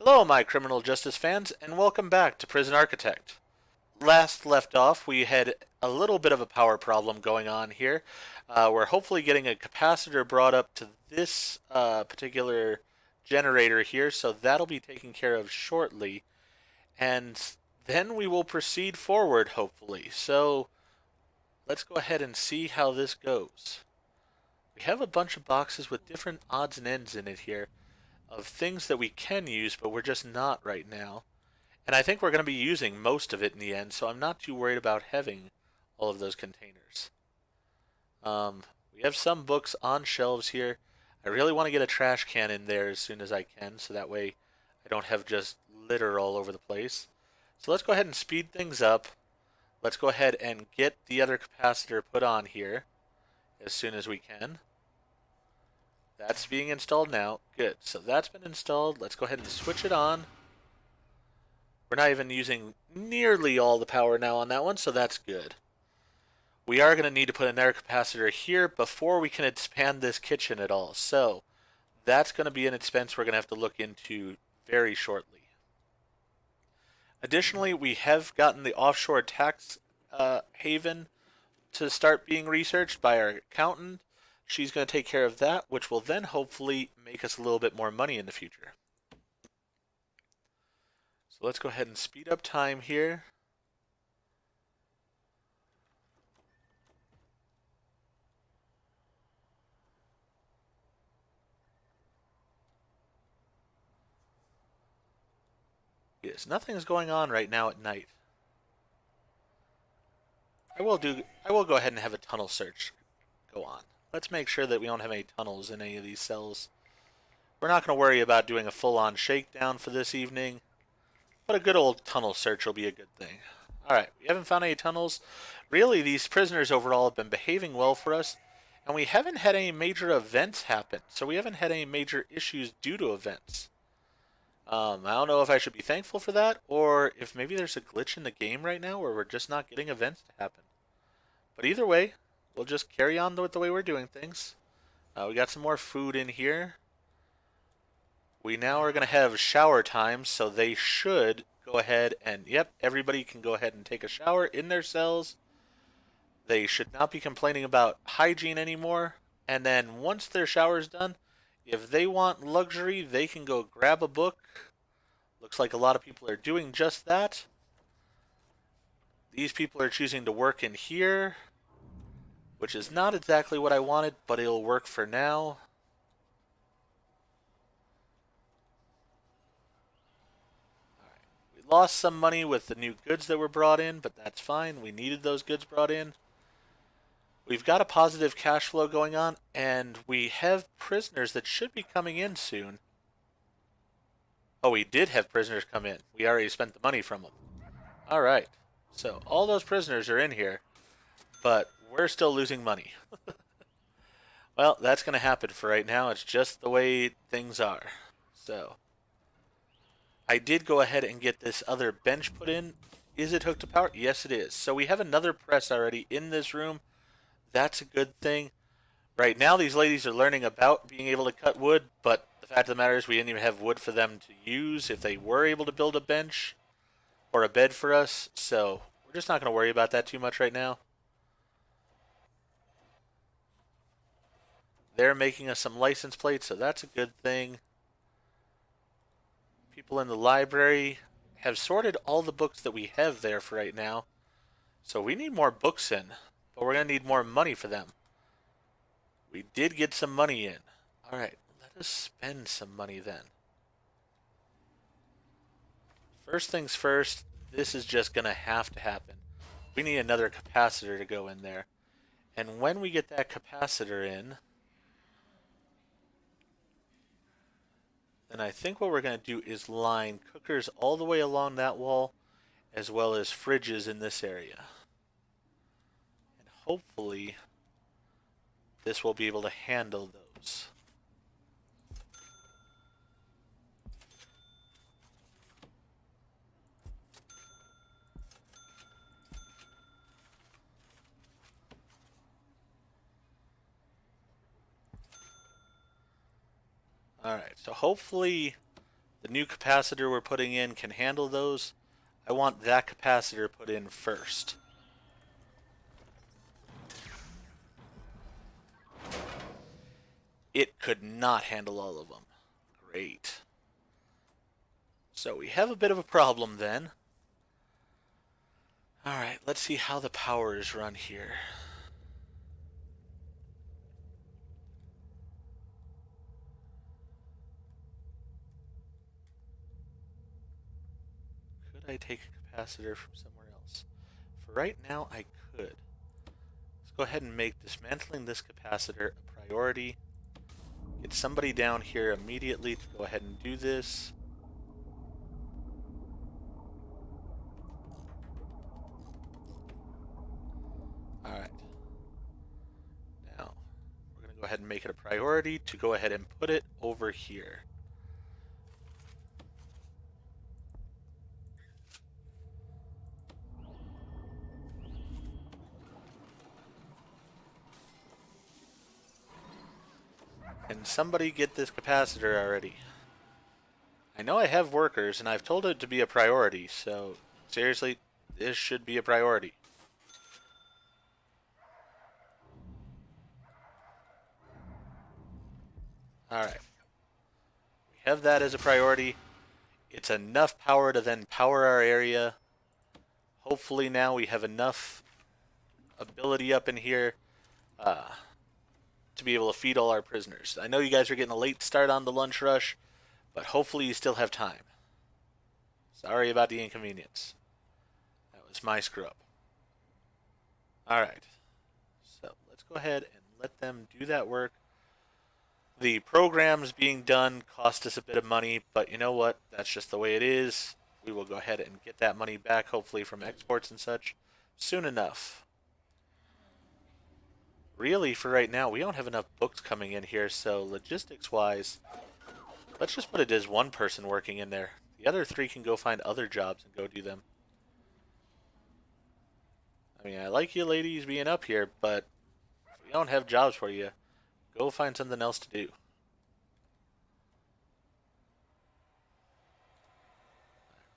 Hello, my criminal justice fans, and welcome back to Prison Architect. Last left off, we had a little bit of a power problem going on here. We're hopefully getting a capacitor brought up to this particular generator here, so that'll be taken care of shortly. And then we will proceed forward, hopefully. So let's go ahead and see how this goes. We have a bunch of boxes with different odds and ends in it here of things that we can use, but we're just not right now. And I think we're going to be using most of it in the end, so I'm not too worried about having all of those containers. We have some books on shelves here. I really want to get a trash can in there as soon as I can, so that way I don't have just litter all over the place. So let's go ahead and speed things up. Let's go ahead and get the other capacitor put on here as soon as we can. That's being installed now. Good. So that's been installed. Let's go ahead and switch it on. We're not even using nearly all the power now on that one, so that's good. We are going to need to put another capacitor here before we can expand this kitchen at all. So that's going to be an expense we're going to have to look into very shortly. Additionally, we have gotten the offshore tax haven to start being researched by our accountant. She's going to take care of that, which will then hopefully make us a little bit more money in the future. So let's go ahead and speed up time here. Yes, nothing's going on right now at night. I will go ahead and have a tunnel search go on. Let's make sure that we don't have any tunnels in any of these cells. We're not going to worry about doing a full-on shakedown for this evening, but a good old tunnel search will be a good thing. Alright, we haven't found any tunnels. Really, these prisoners overall have been behaving well for us, and we haven't had any major events happen, so we haven't had any major issues due to events. I don't know if I should be thankful for that, or if maybe there's a glitch in the game right now where we're just not getting events to happen. But either way, we'll just carry on with the way we're doing things. We got some more food in here. We now are going to have shower time, so they should go ahead and, yep, everybody can go ahead and take a shower in their cells. They should not be complaining about hygiene anymore. And then once their shower's done, if they want luxury, they can go grab a book. Looks like a lot of people are doing just that. These people are choosing to work in here, which is not exactly what I wanted, but it'll work for now. We lost some money with the new goods that were brought in, but that's fine. We needed those goods brought in. We've got a positive cash flow going on, and we have prisoners that should be coming in soon. Oh, we did have prisoners come in. We already spent the money from them. All right. So all those prisoners are in here, but we're still losing money. Well, that's going to happen for right now. It's just the way things are. So I did go ahead and get this other bench put in. Is it hooked to power? Yes, it is. So we have another press already in this room. That's a good thing. Right now, these ladies are learning about being able to cut wood, but the fact of the matter is we didn't even have wood for them to use if they were able to build a bench or a bed for us. So we're just not going to worry about that too much right now. They're making us some license plates, so that's a good thing. People in the library have sorted all the books that we have there for right now. So we need more books in, but we're going to need more money for them. We did get some money in. Alright, let us spend some money then. First things first, this is just going to have to happen. We need another capacitor to go in there. And when we get that capacitor in, then I think what we're going to do is line cookers all the way along that wall, as well as fridges in this area. And hopefully this will be able to handle those. Alright, so hopefully The new capacitor we're putting in can handle those. I want that capacitor put in first. It could not handle all of them. Great. So we have a bit of a problem then. Alright, let's see how the power is run here. Could I take a capacitor from somewhere else? For right now, I could. Let's go ahead and make dismantling this capacitor a priority. Get somebody down here immediately to go ahead and do this. Alright. Now, we're going to go ahead and make it a priority to go ahead and put it over here. Can somebody get this capacitor already? I know I have workers, and I've told it to be a priority, so seriously, this should be a priority. Alright. We have that as a priority. It's enough power to then power our area. Hopefully now we have enough ability up in here to be able to feed all our prisoners. I know you guys are getting a late start on the lunch rush, but hopefully you still have time. Sorry about the inconvenience. That was my screw up. Alright. So let's go ahead and let them do that work. The programs being done cost us a bit of money, but you know what? That's just the way it is. We will go ahead and get that money back, hopefully from exports and such, soon enough. Really, for right now, we don't have enough books coming in here, so logistics-wise, let's just put it as one person working in there. The other three can go find other jobs and go do them. I mean, I like you ladies being up here, but if we don't have jobs for you, go find something else to do.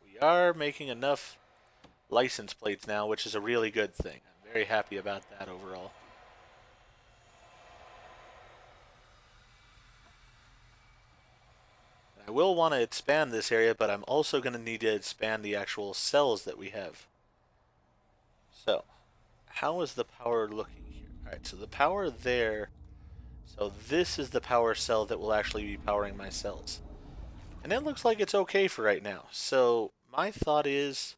We are making enough license plates now, which is a really good thing. I'm very happy about that overall. I will want to expand this area, but I'm also going to need to expand the actual cells that we have. So, how is the power looking here? Alright, so the power there. So this is the power cell that will actually be powering my cells. And it looks like it's okay for right now. So, my thought is,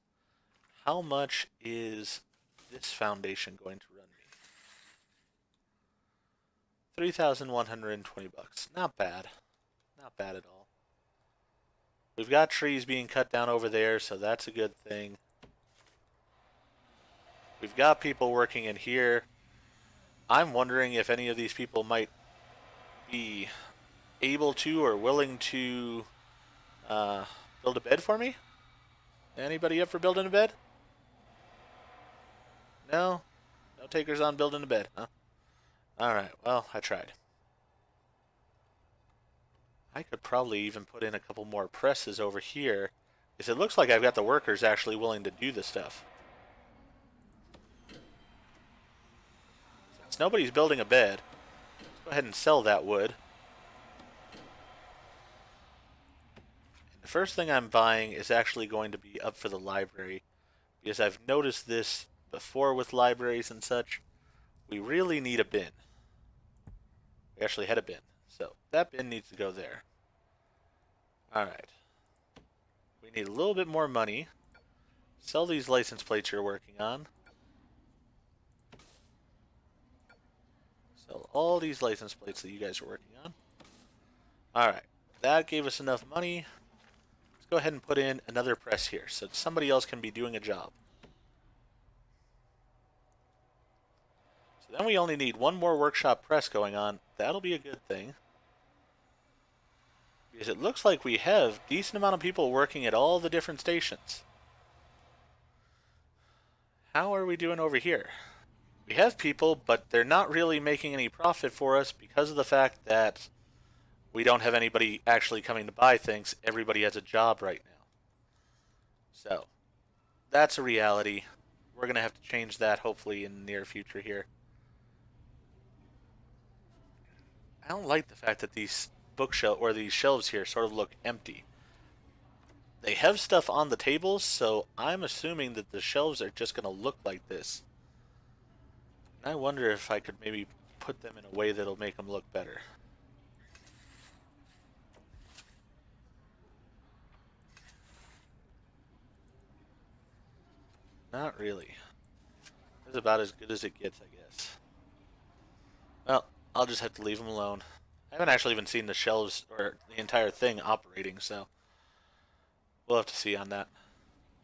how much is this foundation going to run me? 3,120 bucks. Not bad. Not bad at all. We've got trees being cut down over there, so that's a good thing. We've got people working in here. I'm wondering if any of these people might be able to or willing to build a bed for me. Anybody up for building a bed? No? No takers on building a bed, huh? Alright, well, I tried. I could probably even put in a couple more presses over here, because it looks like I've got the workers actually willing to do the stuff. Since nobody's building a bed, let's go ahead and sell that wood. And the first thing I'm buying is actually going to be up for the library, because I've noticed this before with libraries and such. We really need a bin. We actually had a bin, so that bin needs to go there. Alright. We need a little bit more money. Sell these license plates you're working on. Sell all these license plates that you guys are working on. Alright. That gave us enough money. Let's go ahead and put in another press here so somebody else can be doing a job. So then we only need one more workshop press going on. That'll be a good thing. Because it looks like we have a decent amount of people working at all the different stations. How are we doing over here? We have people, but they're not really making any profit for us because of the fact that we don't have anybody actually coming to buy things. Everybody has a job right now. So that's a reality. We're going to have to change that hopefully in the near future here. I don't like the fact that these bookshelf or these shelves here sort of look empty. They have stuff on the tables, so I'm assuming that the shelves are just going to look like this. And I wonder if I could maybe put them in a way that'll make them look better. Not really. It's about as good as it gets, I guess. Well, I'll just have to leave them alone. I haven't actually even seen the shelves or the entire thing operating, so we'll have to see on that.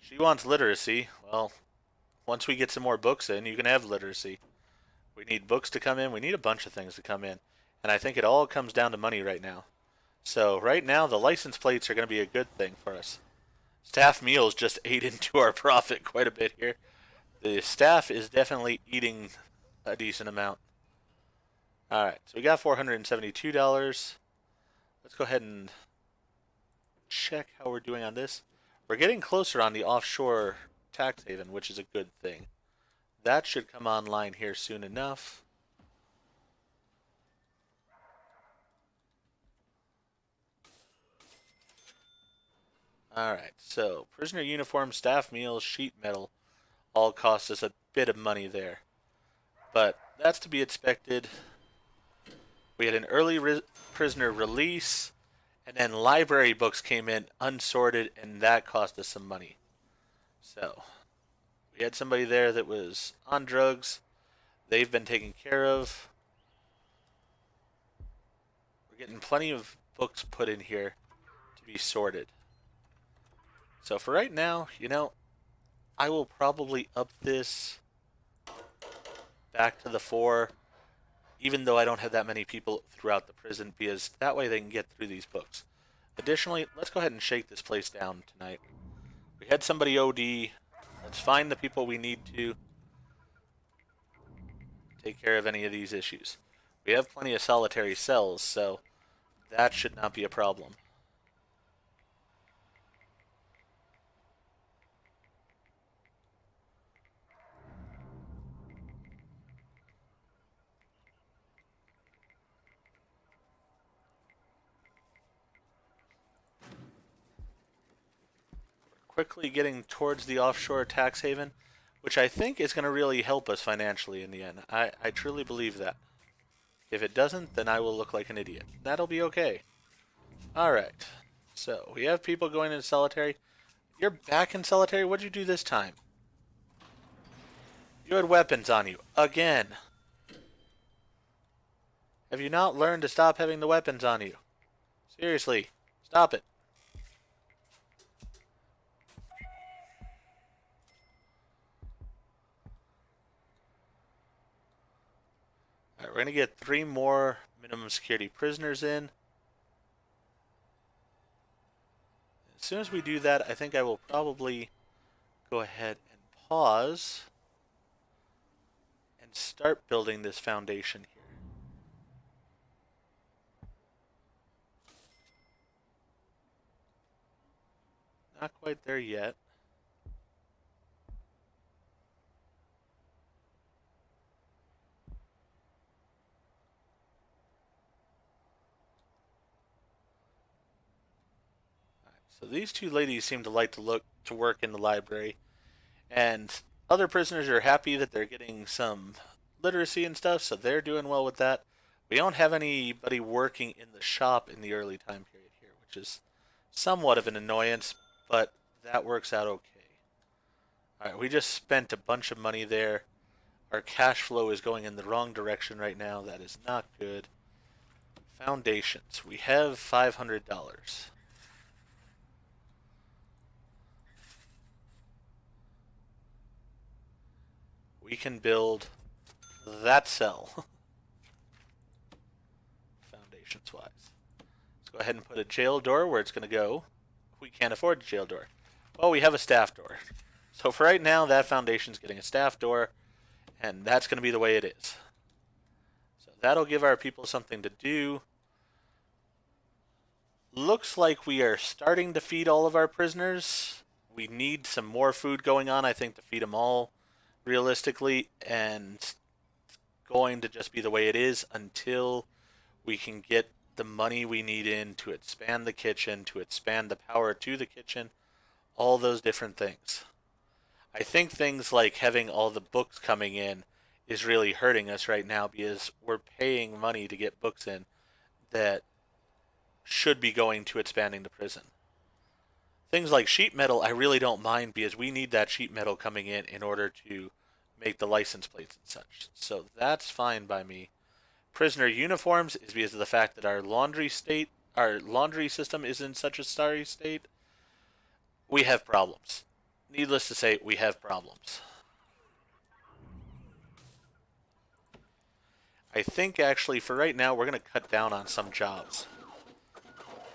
She wants literacy. Well, once we get some more books in, you can have literacy. We need books to come in. We need a bunch of things to come in. And I think it all comes down to money right now. So right now, the license plates are going to be a good thing for us. Staff meals just ate into our profit quite a bit here. The staff is definitely eating a decent amount. Alright, so we got $472. Let's go ahead and check how we're doing on this. We're getting closer on the offshore tax haven, which is a good thing. That should come online here soon enough. Alright, so prisoner uniform, staff meals, sheet metal all cost us a bit of money there. But that's to be expected. We had an early prisoner release, and then library books came in unsorted, and that cost us some money. So, we had somebody there that was on drugs. They've been taken care of. We're getting plenty of books put in here to be sorted. So for right now, I will probably up this back to the 4, even though I don't have that many people throughout the prison, because that way they can get through these books. Additionally, let's go ahead and shake this place down tonight. We had somebody OD. Let's find the people we need to take care of any of these issues. We have plenty of solitary cells, so that should not be a problem. Quickly getting towards the offshore tax haven, which I think is going to really help us financially in the end. I truly believe that. If it doesn't, then I will look like an idiot. That'll be okay. Alright, so we have people going into solitary. You're back in solitary? What'd you do this time? You had weapons on you. Again. Have you not learned to stop having the weapons on you? Seriously, stop it. Alright, we're going to get 3 more minimum security prisoners in. As soon as we do that, I think I will probably go ahead and pause and start building this foundation here. Not quite there yet. So these 2 ladies seem to like to work in the library, and other prisoners are happy that they're getting some literacy and stuff, so they're doing well with that. We don't have anybody working in the shop in the early time period here, which is somewhat of an annoyance, but that works out okay. Alright, we just spent a bunch of money there. Our cash flow is going in the wrong direction right now. That is not good. Foundations. We have $500. We can build that cell. Foundations wise. Let's go ahead and put a jail door where it's going to go. We can't afford a jail door. Well, we have a staff door. So for right now, that foundation's getting a staff door, and that's going to be the way it is. So that'll give our people something to do. Looks like we are starting to feed all of our prisoners. We need some more food going on, I think, to feed them all realistically, and going to just be the way it is until we can get the money we need in to expand the kitchen, to expand the power to the kitchen, all those different things. I think things like having all the books coming in is really hurting us right now because we're paying money to get books in that should be going to expanding the prison. Things like sheet metal, I really don't mind because we need that sheet metal coming in order to make the license plates and such. So that's fine by me. Prisoner uniforms is because of the fact that our laundry system is in such a sorry state. We have problems. Needless to say, we have problems. I think actually for right now we're going to cut down on some jobs.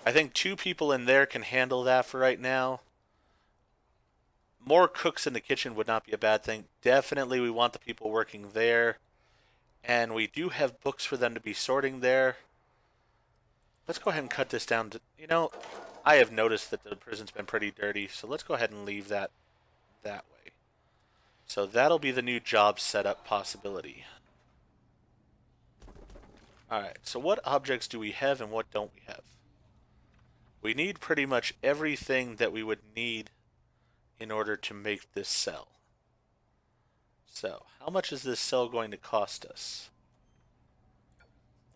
I think 2 people in there can handle that for right now. More cooks in the kitchen would not be a bad thing. Definitely we want the people working there. And we do have books for them to be sorting there. Let's go ahead and cut this down to, I have noticed that the prison's been pretty dirty, so let's go ahead and leave that that way. So that'll be the new job setup possibility. Alright, so what objects do we have and what don't we have? We need pretty much everything that we would need in order to make this cell. So, how much is this cell going to cost us?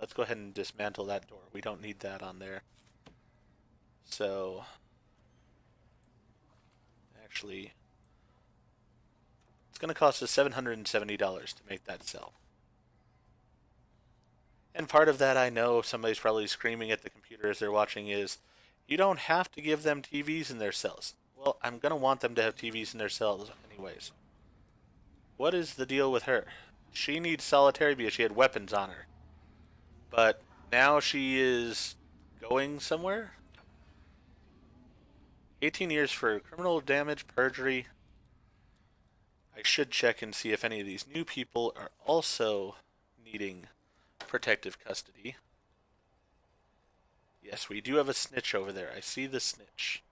Let's go ahead and dismantle that door. We don't need that on there. So, actually, it's going to cost us $770 to make that cell. And part of that, I know somebody's probably screaming at the computer as they're watching, is you don't have to give them TVs in their cells. Well, I'm going to want them to have TVs in their cells anyways. What is the deal with her? She needs solitary because she had weapons on her. But now she is going somewhere? 18 years for criminal damage, perjury. I should check and see if any of these new people are also needing protective custody. Yes, we do have a snitch over there. I see the snitch.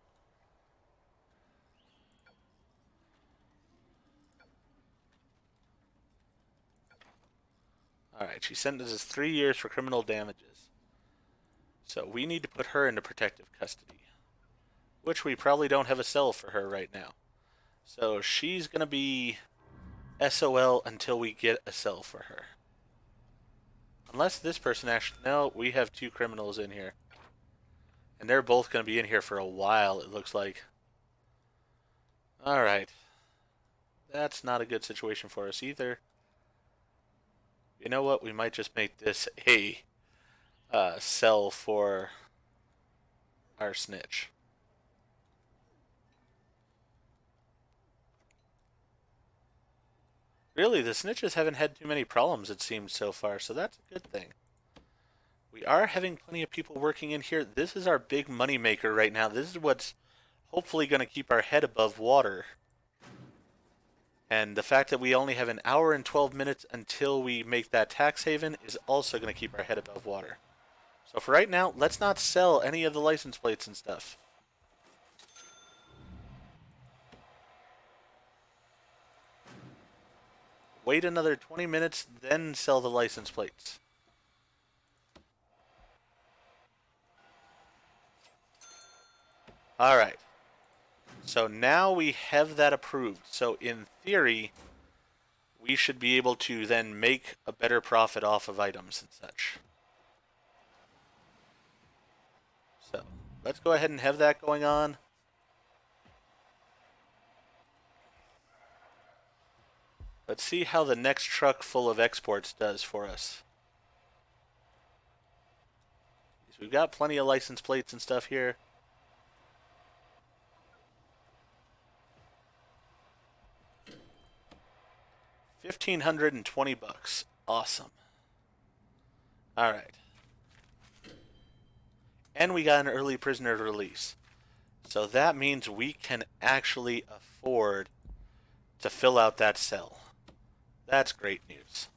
Alright, she sentences 3 years for criminal damages. So we need to put her into protective custody. Which we probably don't have a cell for her right now. So she's going to be SOL until we get a cell for her. Unless this person actually... No, we have 2 criminals in here. And they're both going to be in here for a while, it looks like. Alright. That's not a good situation for us either. You know what? We might just make this a cell for our snitch. Really, the snitches haven't had too many problems, it seems, so far, so that's a good thing. We are having plenty of people working in here. This is our big money maker right now. This is what's hopefully going to keep our head above water. And the fact that we only have an hour and 12 minutes until we make that tax haven is also going to keep our head above water. So for right now, let's not sell any of the license plates and stuff. Wait another 20 minutes, then sell the license plates. Alright. So now we have that approved. So in theory, we should be able to then make a better profit off of items and such. So let's go ahead and have that going on. Let's see how the next truck full of exports does for us. We've got plenty of license plates and stuff here. $1,520. Awesome. Alright. And we got an early prisoner release. So that means we can actually afford to fill out that cell. That's great news.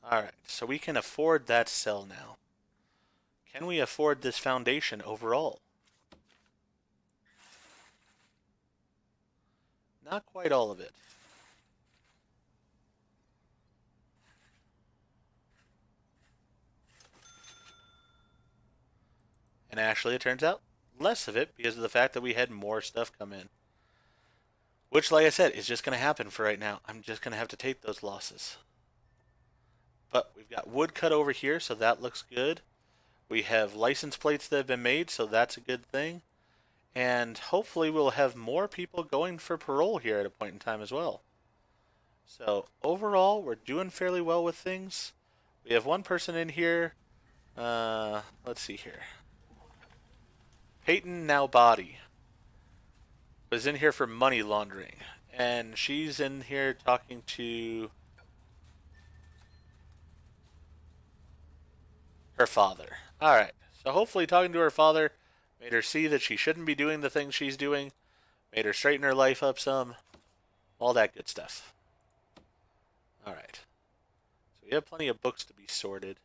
Alright, so we can afford that cell now. Can we afford this foundation overall? Not quite all of it. And actually, it turns out less of it because of the fact that we had more stuff come in. Which, like I said, is just going to happen for right now. I'm just going to have to take those losses. But we've got wood cut over here, so that looks good. We have license plates that have been made, so that's a good thing. And hopefully we'll have more people going for parole here at a point in time as well. So overall, we're doing fairly well with things. We have one person in here. Let's see here. Peyton Now Body was in here for money laundering. And she's in here talking to her father. Alright, so hopefully talking to her father made her see that she shouldn't be doing the things she's doing, made her straighten her life up some, all that good stuff. Alright, so we have plenty of books to be sorted.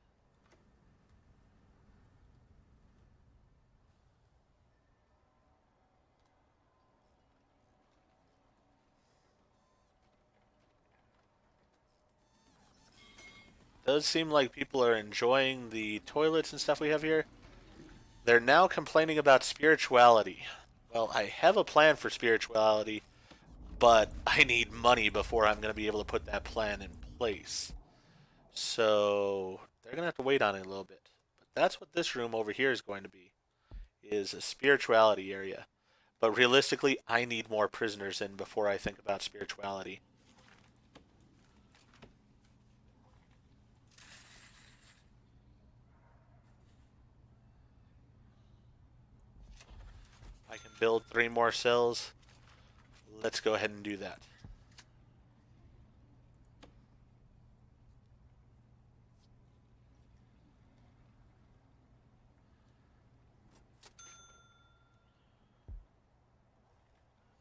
Does seem like people are enjoying the toilets and stuff we have here. They're now complaining about spirituality. Well, I have a plan for spirituality, but I need money before I'm going to be able to put that plan in place. So they're going to have to wait on it a little bit. But that's what this room over here is going to be, is a spirituality area. But realistically, I need more prisoners in before I think about spirituality. I can build 3 more cells. Let's go ahead and do that.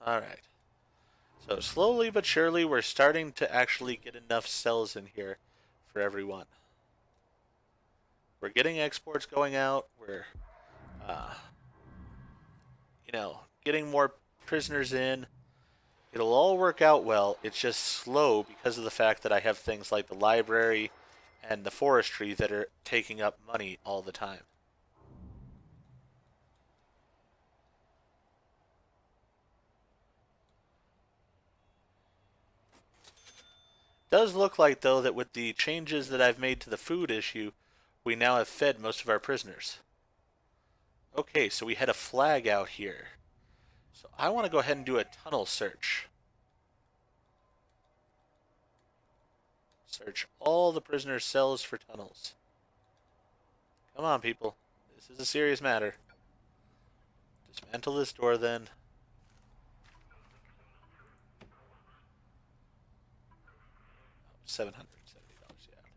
Alright. So slowly but surely we're starting to actually get enough cells in here for everyone. We're getting exports going out. We're, getting more prisoners in. It'll all work out well. It's just slow because of the fact that I have things like the library and the forestry that are taking up money all the time. Does look like, though, that with the changes that I've made to the food issue, we now have fed most of our prisoners. Okay, so we had a flag out here. So I want to go ahead and do a tunnel search. Search all the prisoners' cells for tunnels. Come on, people. This is a serious matter. Dismantle this door, then. 770. Yeah, I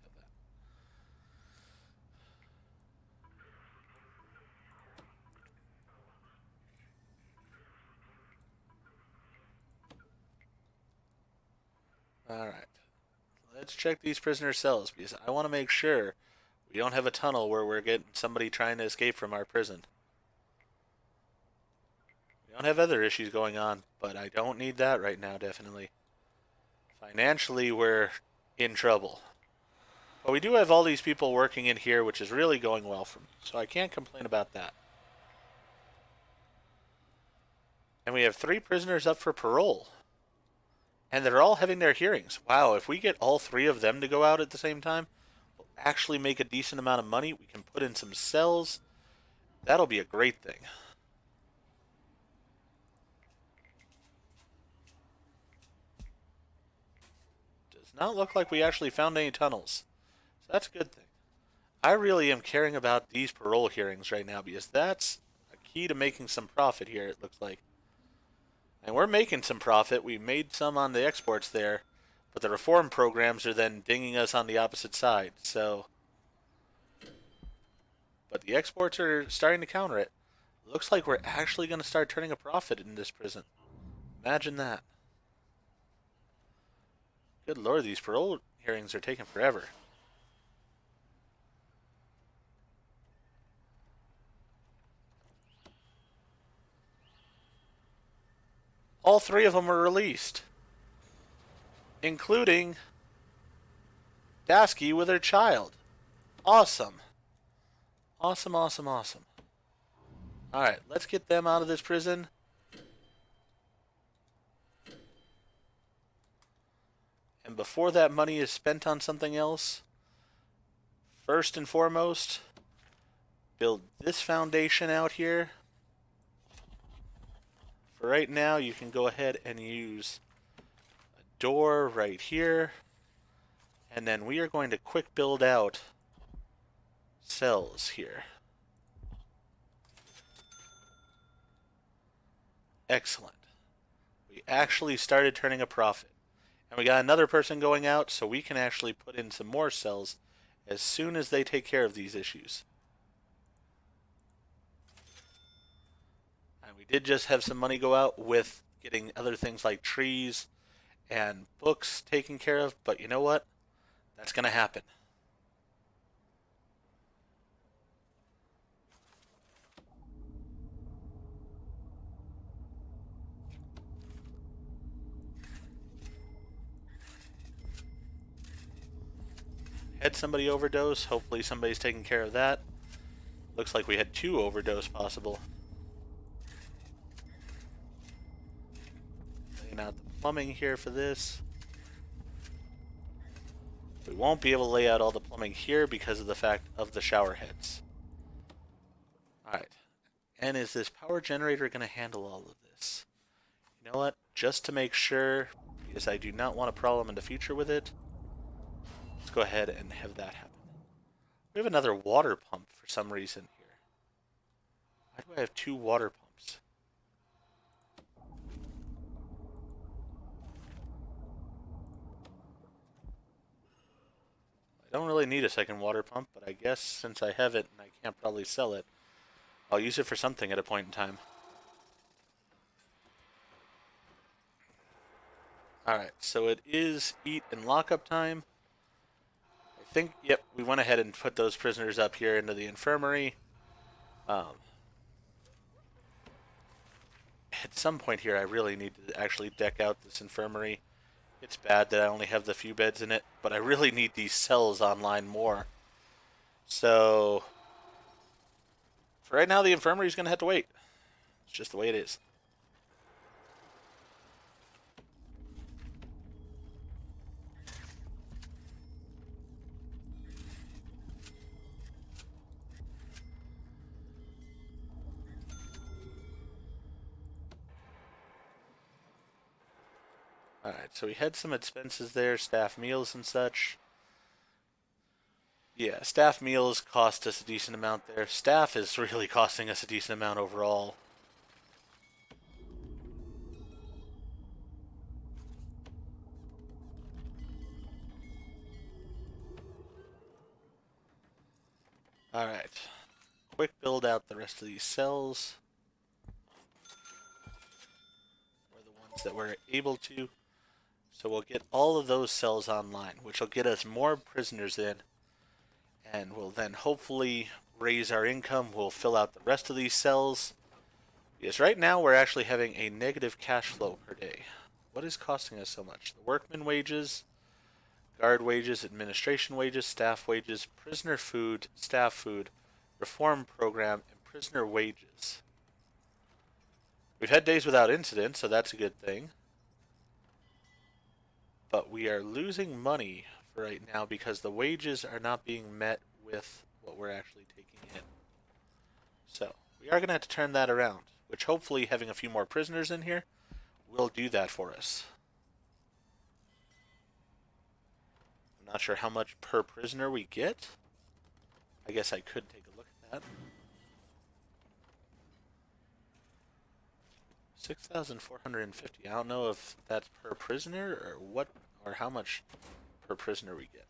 have that. Alright. Let's check these prisoner cells because I want to make sure we don't have a tunnel where we're getting somebody trying to escape from our prison. We don't have other issues going on, but I don't need that right now, definitely. Financially, we're in trouble. But we do have all these people working in here, which is really going well for me, so I can't complain about that. And we have 3 prisoners up for parole. And they're all having their hearings. Wow, if we get all 3 of them to go out at the same time, we'll actually make a decent amount of money. We can put in some cells. That'll be a great thing. Does not look like we actually found any tunnels. So that's a good thing. I really am caring about these parole hearings right now because that's a key to making some profit here, it looks like. And we're making some profit. We made some on the exports there, but the reform programs are then dinging us on the opposite side. So, but the exports are starting to counter it. Looks like we're actually going to start turning a profit in this prison. Imagine that. Good lord, these parole hearings are taking forever. All three of them were released, including Dasky with her child. Awesome. Awesome, awesome, awesome. Alright, let's get them out of this prison. And before that money is spent on something else, first and foremost, build this foundation out here. For right now, you can go ahead and use a door right here. And then we are going to quick build out cells here. Excellent. We actually started turning a profit. And we got another person going out, so we can actually put in some more cells as soon as they take care of these issues. And we did just have some money go out with getting other things like trees and books taken care of, but you know what? That's going to happen. Had somebody overdose. Hopefully somebody's taking care of that. Looks like we had 2 overdose possible. Laying out the plumbing here for this. We won't be able to lay out all the plumbing here because of the fact of the shower heads. Alright. And is this power generator going to handle all of this? You know what? Just to make sure, because I do not want a problem in the future with it, let's go ahead and have that happen. We have another water pump for some reason here. Why do I have 2 water pumps? I don't really need a second water pump, but I guess since I have it and I can't probably sell it, I'll use it for something at a point in time. Alright, so it is eat and lockup time. I think, yep, we went ahead and put those prisoners up here into the infirmary. At some point here, I really need to actually deck out this infirmary. It's bad that I only have the few beds in it, but I really need these cells online more. So, for right now, the infirmary's going to have to wait. It's just the way it is. Alright, so we had some expenses there, staff meals and such. Yeah, staff meals cost us a decent amount there. Staff is really costing us a decent amount overall. Alright. Quick build out the rest of these cells. Or the ones that we're able to. So we'll get all of those cells online, which will get us more prisoners in. And we'll then hopefully raise our income. We'll fill out the rest of these cells. Because right now we're actually having a negative cash flow per day. What is costing us so much? The workman wages, guard wages, administration wages, staff wages, prisoner food, staff food, reform program, and prisoner wages. We've had days without incident, so that's a good thing. But we are losing money for right now because the wages are not being met with what we're actually taking in. So, we are going to have to turn that around, which hopefully having a few more prisoners in here will do that for us. I'm not sure how much per prisoner we get. I guess I could take a look at that. 6,450. I don't know if that's per prisoner or what, or how much per prisoner we get.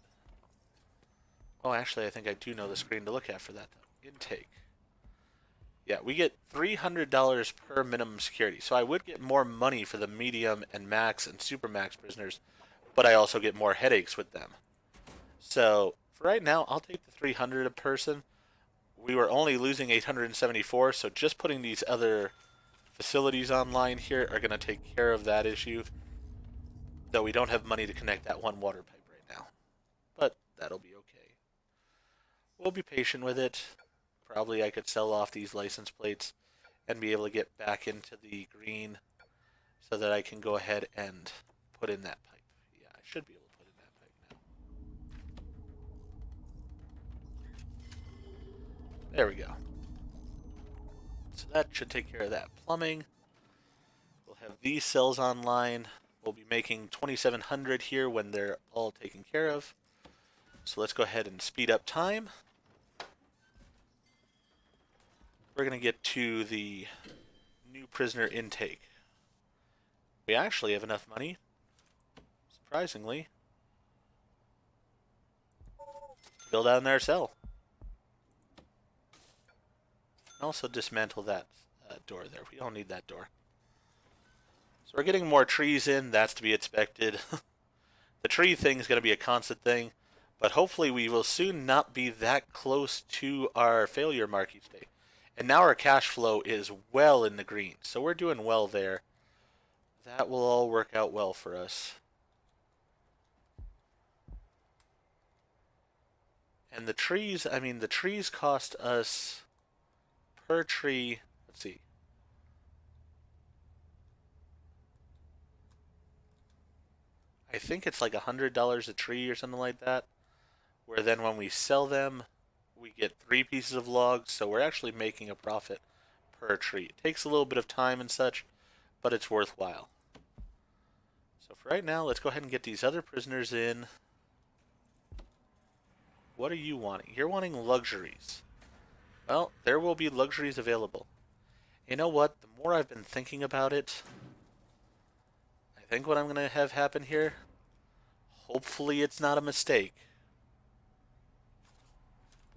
Oh, actually, I think I do know the screen to look at for that, though. Intake. Yeah, we get $300 per minimum security. So I would get more money for the medium and max and super max prisoners, but I also get more headaches with them. So for right now, I'll take the 300 a person. We were only losing 874, so just putting these other facilities online here are going to take care of that issue, though we don't have money to connect that one water pipe right now. But that'll be okay. We'll be patient with it. Probably I could sell off these license plates and be able to get back into the green so that I can go ahead and put in that pipe. Yeah, I should be able to put in that pipe now. There we go. So that should take care of that plumbing. We'll have these cells online. We'll be making 2,700 here when they're all taken care of. So let's go ahead and speed up time. We're going to get to the new prisoner intake. We actually have enough money, surprisingly, to build out our cell. And also dismantle that door there. We don't need that door. So we're getting more trees in. That's to be expected. The tree thing is going to be a constant thing, but hopefully we will soon not be that close to our failure mark each day. And now our cash flow is well in the green, so we're doing well there. That will all work out well for us. And the trees, I mean, the trees cost us per tree, let's see. I think it's like $100 a tree or something like that. Where then when we sell them, we get 3 pieces of logs, so we're actually making a profit per tree. It takes a little bit of time and such, but it's worthwhile. So for right now, let's go ahead and get these other prisoners in. What are you wanting? You're wanting luxuries. Well, there will be luxuries available. You know what? The more I've been thinking about it, I think what I'm going to have happen here, hopefully it's not a mistake.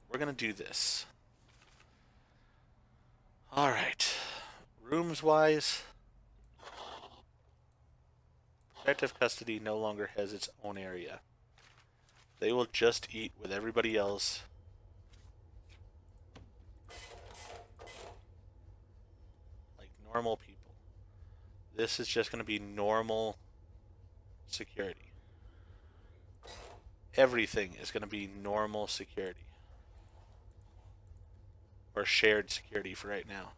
We're going to do this. Alright. Rooms-wise, protective custody no longer has its own area. They will just eat with everybody else. Like normal people. This is just going to be normal security. Everything is going to be normal security. Or shared security for right now.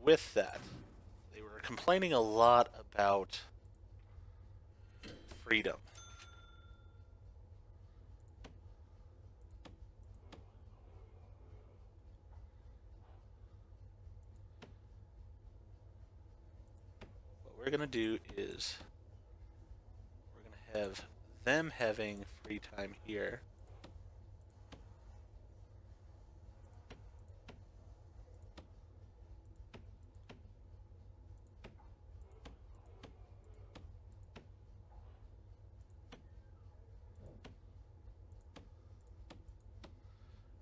With that, they were complaining a lot about freedom. What we're going to do is we're going to have them having free time here.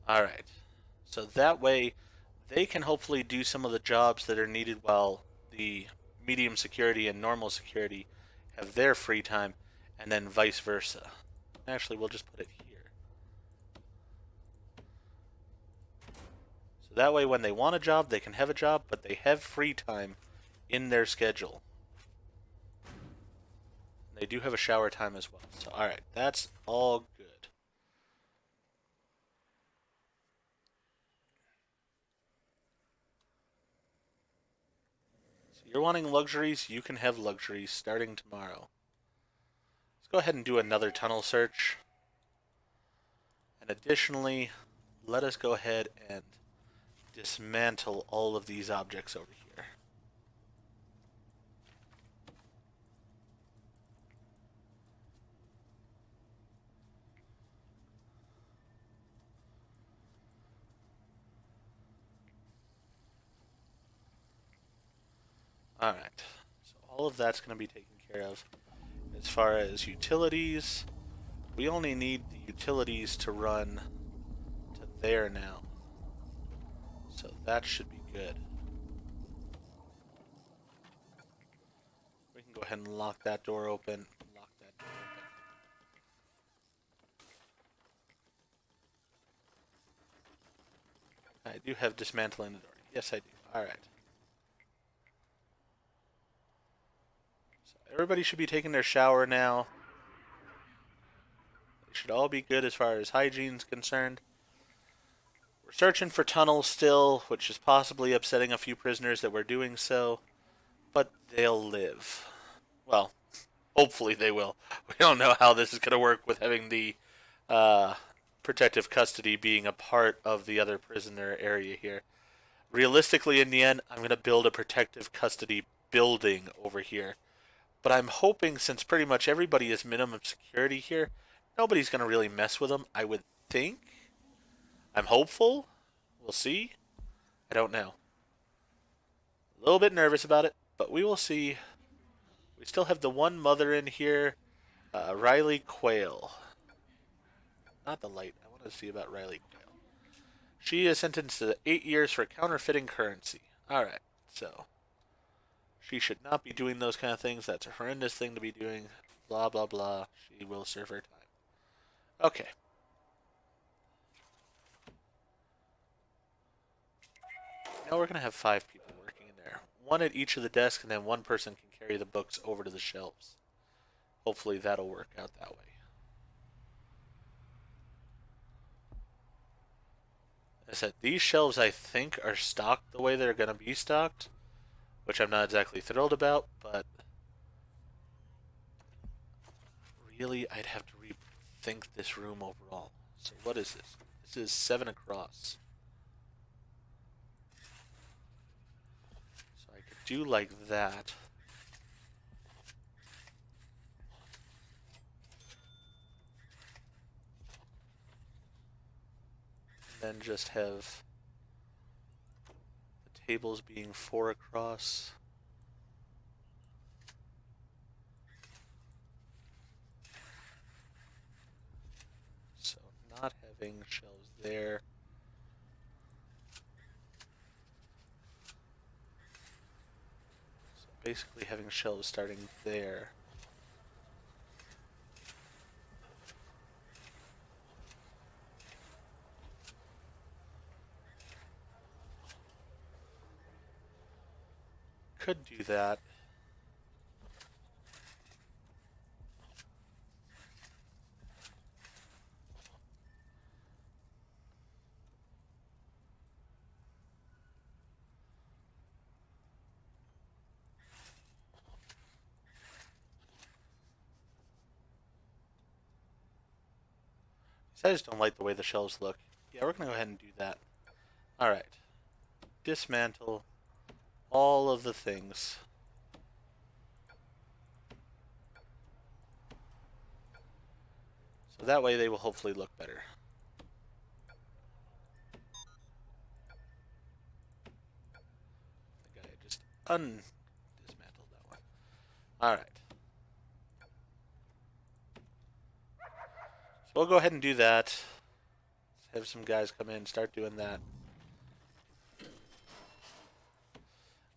Alright, so that way they can hopefully do some of the jobs that are needed while the medium security and normal security have their free time, and then vice versa. Actually, we'll just put it here. So that way when they want a job, they can have a job, but they have free time in their schedule. They do have a shower time as well. So alright, that's all good. You're wanting luxuries, you can have luxuries starting tomorrow. Let's go ahead and do another tunnel search. And additionally, let us go ahead and dismantle all of these objects over here. Alright, so all of that's going to be taken care of. As far as utilities, we only need the utilities to run to there now. So that should be good. We can go ahead and lock that door open. Lock that door open. I do have dismantling the door. Yes, I do. Alright. So everybody should be taking their shower now. They should all be good as far as hygiene's concerned. We're searching for tunnels still, which is possibly upsetting a few prisoners that we're doing so, but they'll live. Well, hopefully they will. We don't know how this is going to work with having the uh, protective custody being a part of the other prisoner area here. Realistically, in the end, I'm going to build a protective custody building over here. But I'm hoping, since pretty much everybody is minimum security here, nobody's going to really mess with them, I would think. I'm hopeful. We'll see. I don't know. A little bit nervous about it, but we will see. We still have the one mother in here, Riley Quayle. Not the light. I want to see about Riley Quayle. She is sentenced to 8 years for counterfeiting currency. Alright, so. She should not be doing those kind of things. That's a horrendous thing to be doing. Blah, blah, blah. She will serve her time. Okay. Now we're going to have 5 people working in there. One at each of the desks, and then one person can carry the books over to the shelves. Hopefully that'll work out that way. I said, these shelves I think are stocked the way they're going to be stocked, which I'm not exactly thrilled about, but really I'd have to rethink this room overall. So what is this? This is 7 across. So I could do like that. And then just have the tables being 4 across. So not having shelves there. So basically having shelves starting there. Could do that. I just don't like the way the shelves look. Yeah, we're going to go ahead and do that. Alright. Dismantle all of the things. So that way they will hopefully look better. I think I just dismantled that one. Alright. So we'll go ahead and do that. Let's have some guys come in and start doing that.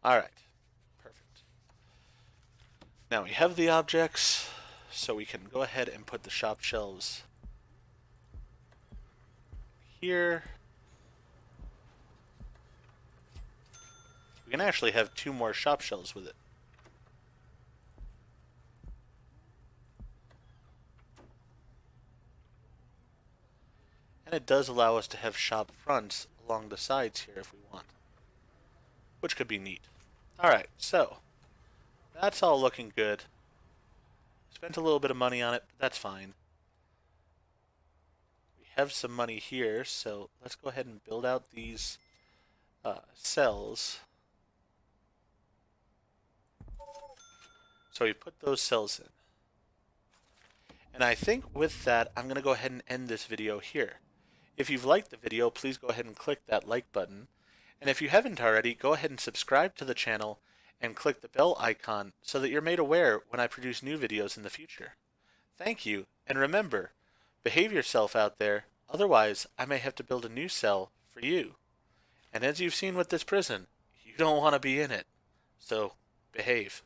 Alright. Perfect. Now we have the objects, so we can go ahead and put the shop shelves here. We can actually have 2 more shop shelves with it. And it does allow us to have shop fronts along the sides here if we want, which could be neat. Alright, so that's all looking good. Spent a little bit of money on it, but that's fine. We have some money here, so let's go ahead and build out these cells. So we put those cells in. And I think with that, I'm going to go ahead and end this video here. If you've liked the video, please go ahead and click that like button. And if you haven't already, go ahead and subscribe to the channel and click the bell icon so that you're made aware when I produce new videos in the future. Thank you, and remember, behave yourself out there, otherwise I may have to build a new cell for you. And as you've seen with this prison, you don't want to be in it. So, behave.